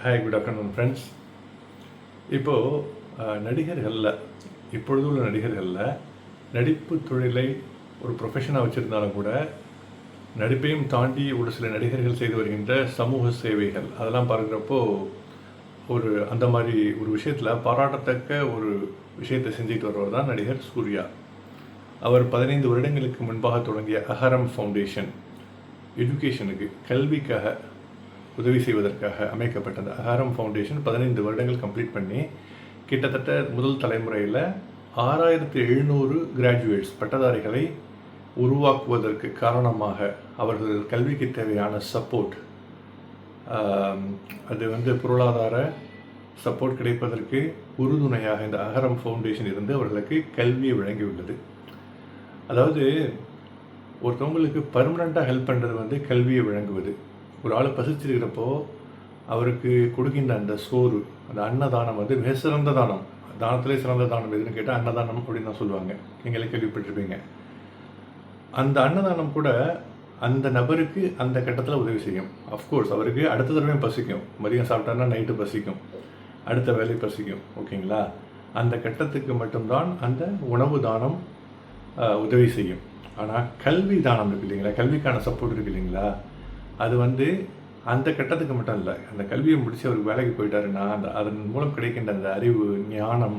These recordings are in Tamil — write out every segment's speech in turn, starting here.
Hi, good afternoon friends. இப்போது நடிகர்களில் இப்பொழுதுள்ள நடிகர்களில் நடிப்பு தொழிலை ஒரு ப்ரொஃபஷனாக வச்சுருந்தாலும் கூட நடிப்பையும் தாண்டி ஒரு சில நடிகர்கள் செய்து வருகின்ற சமூக சேவைகள் அதெல்லாம் பார்க்குறப்போ அந்த மாதிரி ஒரு விஷயத்தில் பாராட்டத்தக்க ஒரு விஷயத்தை செஞ்சுட்டு வருவர் தான் நடிகர் சூர்யா. அவர் 15 வருடங்களுக்கு முன்பாக தொடங்கிய அகரம் ஃபவுண்டேஷன் எஜுகேஷனுக்கு கல்விக்காக உதவி செய்வதற்காக அமைக்கப்பட்டது. அகரம் ஃபவுண்டேஷன் 15 வருடங்கள் கம்ப்ளீட் பண்ணி கிட்டத்தட்ட முதல் தலைமுறையில் 6700 கிராஜுவேட்ஸ் பட்டதாரிகளை உருவாக்குவதற்கு காரணமாக அவர்கள் கல்விக்கு தேவையான சப்போர்ட், அது பொருளாதார சப்போர்ட் கிடைப்பதற்கு உறுதுணையாக இந்த அகரம் ஃபவுண்டேஷன் இருந்து அவர்களுக்கு கல்வியை வழங்கியுள்ளது. அதாவது ஒருத்தவங்களுக்கு பர்மனெண்ட்டாக ஹெல்ப் பண்ணுறது கல்வியை வழங்குவது. ஒரு ஆள் பசிச்சிருக்கிறப்போ அவருக்கு கொடுக்கின்ற அந்த சோறு, அந்த அன்னதானம் மிக சிறந்த தானம். தானத்திலே சிறந்த தானம் எதுன்னு கேட்டால் அன்னதானம் அப்படின்னு தான் சொல்லுவாங்க. நீங்களே கேள்விப்பட்டிருப்பீங்க. அந்த அன்னதானம் கூட அந்த நபருக்கு அந்த கட்டத்தில் உதவி செய்யும். அஃப்கோர்ஸ் அவருக்கு அடுத்த தடவையும் பசிக்கும். மதியம் சாப்பிட்டாருன்னா நைட்டு பசிக்கும், அடுத்த வேலை பசிக்கும். ஓகேங்களா? அந்த கட்டத்துக்கு மட்டும்தான் அந்த உணவு தானம் உதவி செய்யும். ஆனால் கல்வி தானம் இருக்கு இல்லைங்களா, கல்விக்கான சப்போர்ட் இருக்கு இல்லைங்களா, அது அந்த கட்டத்துக்கு மட்டும் இல்லை. அந்த கல்வியை முடித்து அவருக்கு வேலைக்கு போயிட்டாருன்னா அதன் மூலம் கிடைக்கின்ற அந்த அறிவு, ஞானம்,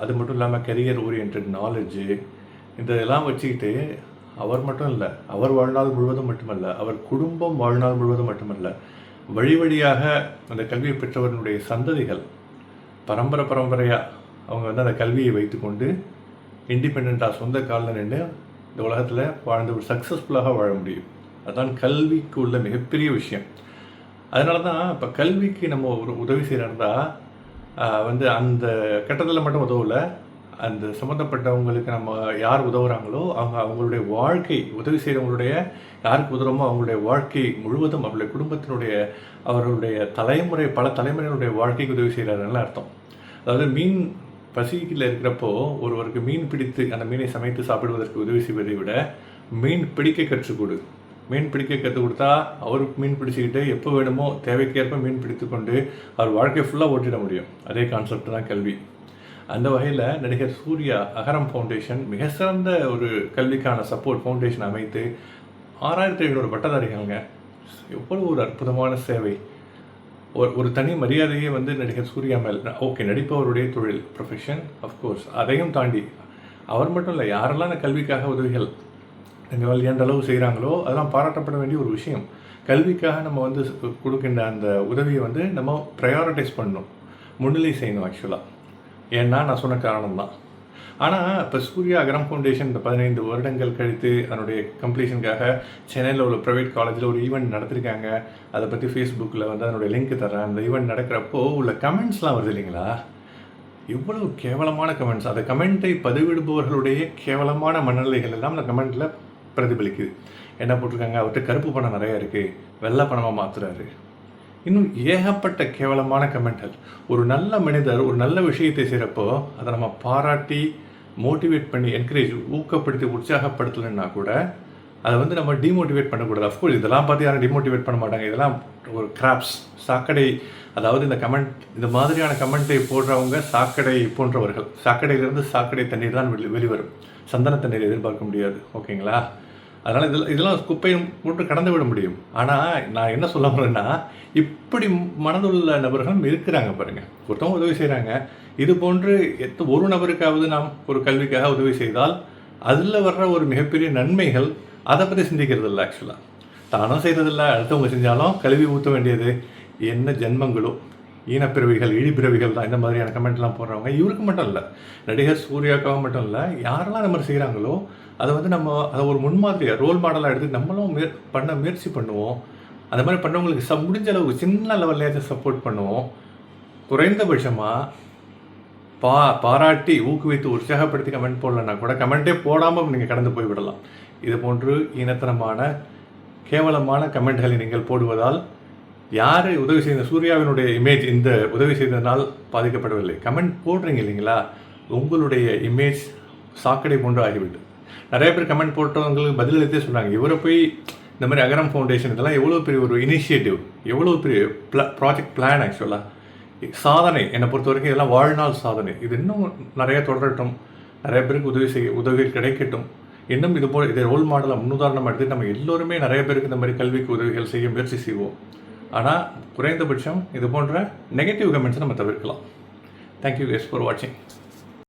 அது மட்டும் இல்லாமல் கரியர் ஓரியன்ட் நாலேஜு, இதெல்லாம் வச்சுக்கிட்டு அவர் மட்டும் இல்லை, அவர் வாழ்நாள் முழுவதும் மட்டுமல்ல, அவர் குடும்பம் வாழ்நாள் முழுவதும் மட்டுமல்ல, வழி வழியாக அந்த கல்வியை பெற்றவர்களுடைய சந்ததிகள் பரம்பரையாக அவங்க அந்த கல்வியை வைத்துக்கொண்டு இண்டிபெண்ட்டாக சொந்த காலில் நின்று இந்த உலகத்தில் வாழ்ந்து ஒரு சக்ஸஸ்ஃபுல்லாக வாழ முடியும். அதுதான் கல்விக்கு உள்ள மிகப்பெரிய விஷயம். அதனால தான் இப்போ கல்விக்கு நம்ம ஒரு உதவி செய்கிறதா அந்த கட்டத்தில் மட்டும் உதவலை, அந்த சம்மந்தப்பட்டவங்களுக்கு நம்ம யார் உதவுறாங்களோ அவங்களுடைய வாழ்க்கை, உதவி செய்கிறவங்களுடைய யாருக்கு உதவுறோமோ அவங்களுடைய வாழ்க்கை முழுவதும் அவருடைய குடும்பத்தினுடைய அவர்களுடைய பல தலைமுறையினுடைய வாழ்க்கைக்கு உதவி செய்கிறாருன்னு அர்த்தம். அதாவது மீன் பசியில் இருக்கிறப்போ ஒருவருக்கு மீன் பிடித்து அந்த மீனை சமைத்து சாப்பிடுவதற்கு உதவி செய்வதை விட மீன் பிடிக்க கற்றுக்கொடு. மீன் பிடிக்க கற்றுக் கொடுத்தா அவருக்கு மீன் பிடிச்சிக்கிட்டு எப்போ வேணுமோ தேவைக்கேற்ப மீன் பிடித்து கொண்டு அவர் வாழ்க்கை ஃபுல்லாக ஓட்டிட முடியும். அதே கான்செப்ட் தான் கல்வி. அந்த வகையில் நடிகர் சூர்யா அகரம் ஃபவுண்டேஷன் மிக சிறந்த ஒரு கல்விக்கான சப்போர்ட் ஃபவுண்டேஷன் அமைத்து 6700 பட்டதாரிகள்ங்க. எவ்வளோ ஒரு அற்புதமான சேவை. ஒரு தனி மரியாதையே நடிகர் சூர்யா மேல். ஓகே, நடிப்பவருடைய தொழில் ப்ரொஃபஷன், அஃப்கோர்ஸ். அதையும் தாண்டி அவர் மட்டும் இல்லை, யாரெல்லாம் அந்த கல்விக்காக உதவிகள் எங்கள் எந்த அளவு செய்கிறாங்களோ அதெல்லாம் பாராட்டப்பட வேண்டிய ஒரு விஷயம். கல்விக்காக நம்ம கொடுக்கின்ற அந்த உதவியை நம்ம ப்ரையாரிட்டைஸ் பண்ணணும், முன்னிலை செய்யணும் ஆக்சுவலாக. ஏன்னா நான் சொன்ன காரணம் தான். ஆனால் இப்போ சூர்யா அகரம் ஃபவுண்டேஷன் இந்த 15 வருடங்கள் கழித்து அதனுடைய கம்ப்ளீஷனுக்காக சென்னையில் உள்ள ப்ரைவேட் காலேஜில் ஒரு ஈவெண்ட் நடத்திருக்காங்க. அதை பற்றி ஃபேஸ்புக்கில் அதனுடைய லிங்க் தரேன். அந்த ஈவெண்ட் நடக்கிறப்போ உள்ள கமெண்ட்ஸ்லாம் வருது இல்லைங்களா, இவ்வளவு கேவலமான கமெண்ட்ஸ். அந்த கமெண்ட்டை பதிவிடுபவர்களுடைய கேவலமான மனநிலைகள் எல்லாம் அந்த கமெண்ட்டில் பிரதிபலிக்குது. என்ன போட்டிருக்காங்க, அவர்கிட்ட கருப்பு பணம் நிறையா இருக்குது, வெள்ளை பணமாக மாற்றுறாரு, இன்னும் ஏகப்பட்ட கேவலமான கமெண்ட்கள். ஒரு நல்ல மனிதர் ஒரு நல்ல விஷயத்தை செய்கிறப்போ அதை நம்ம பாராட்டி மோட்டிவேட் பண்ணி என்கரேஜ் ஊக்கப்படுத்தி உற்சாகப்படுத்தலைன்னா கூட அதை நம்ம டிமோட்டிவேட் பண்ணக்கூடாது. அஃப்கோர்ஸ் இதெல்லாம் பார்த்து யாரும் டிமோட்டிவேட் பண்ண மாட்டாங்க. இதெல்லாம் ஒரு கிராப்ஸ், சாக்கடை. அதாவது இந்த மாதிரியான கமெண்ட்டை போடுறவங்க சாக்கடை போன்றவர்கள். சாக்கடையிலிருந்து சாக்கடை தண்ணீர் தான் வெளிவரும், சந்தன தண்ணீர் எதிர்பார்க்க முடியாது. ஓகேங்களா? அதனால் இதெல்லாம் குப்பையை போட்டு கடந்து விட முடியும். ஆனால் நான் என்ன சொல்ல போகிறேன்னா, இப்படி மனதுள்ள நபர்களும் இருக்கிறாங்க பாருங்கள். ஒருத்தவங்க உதவி செய்கிறாங்க. இது போன்று ஒரு நபருக்காவது நாம் ஒரு கல்விக்காக உதவி செய்தால் அதில் வர்ற ஒரு மிகப்பெரிய நன்மைகள், அதை பற்றி சிந்திக்கிறது இல்லை. ஆக்சுவலாக தானும் செய்கிறதில்ல, அடுத்தவங்க செஞ்சாலும் கல்வி ஊற்ற வேண்டியது என்ன ஜென்மங்களோ, ஈனப்பிறவிகள் இழிப்பிறவிகள் தான் இந்த மாதிரியான கமெண்ட்லாம் போடுறவங்க. இவருக்கு மட்டும் இல்லை, நடிகர் சூர்யாக்காக மட்டும் இல்லை, யாரெல்லாம் இந்த மாதிரி செய்கிறாங்களோ அதை நம்ம அதை ஒரு முன்மாதிரியாக ரோல் மாடலாக எடுத்து நம்மளும் பண்ண முயற்சி பண்ணுவோம். அந்த மாதிரி பண்ணவங்களுக்கு முடிஞ்ச அளவுக்கு சின்ன லெவல்லையாச்சும் சப்போர்ட் பண்ணுவோம். குறைந்தபட்சமாக பாராட்டி ஊக்குவித்து உற்சாகப்படுத்தி கமெண்ட் போடலன்னா கூட கமெண்ட்டே போடாமல் நீங்கள் கடந்து போய்விடலாம். இது போன்று இனத்தனமான கேவலமான கமெண்ட்களை நீங்கள் போடுவதால் யார் உதவி செய்த சூர்யாவினுடைய இமேஜ் இந்த உதவி செய்ததனால் பாதிக்கப்படவில்லை. கமெண்ட் போடுறீங்க இல்லைங்களா, உங்களுடைய இமேஜ் சாக்கடை போன்று ஆகிவிட்டு. நிறைய பேர் கமெண்ட் போட்டவங்களுக்கு பதிலளித்தே சொன்னாங்க, இவரை போய் இந்த மாதிரி அகரம் ஃபவுண்டேஷன் இதெல்லாம் எவ்வளோ பெரிய ஒரு இனிஷியேட்டிவ், எவ்வளோ பெரிய ப்ராஜெக்ட் பிளான் ஆக்சுவலாக சாதனை. என்னை பொறுத்த வரைக்கும் இதெல்லாம் வாழ்நாள் சாதனை. இது இன்னும் நிறைய தொடரட்டும், நிறைய பேருக்கு உதவிகள் கிடைக்கட்டும். இன்னும் இதை ரோல் மாடலாக முன்னுதாரணமாக எடுத்து நம்ம எல்லோருமே நிறைய பேருக்கு இந்த மாதிரி கல்விக்கு உதவிகள் செய்ய முயற்சி செய்வோம். ஆனால் குறைந்தபட்சம் இது போன்ற நெகட்டிவ் கமெண்ட்ஸை நம்ம தவிர்க்கலாம். தேங்க்யூ guys ஃபார் வாட்சிங்.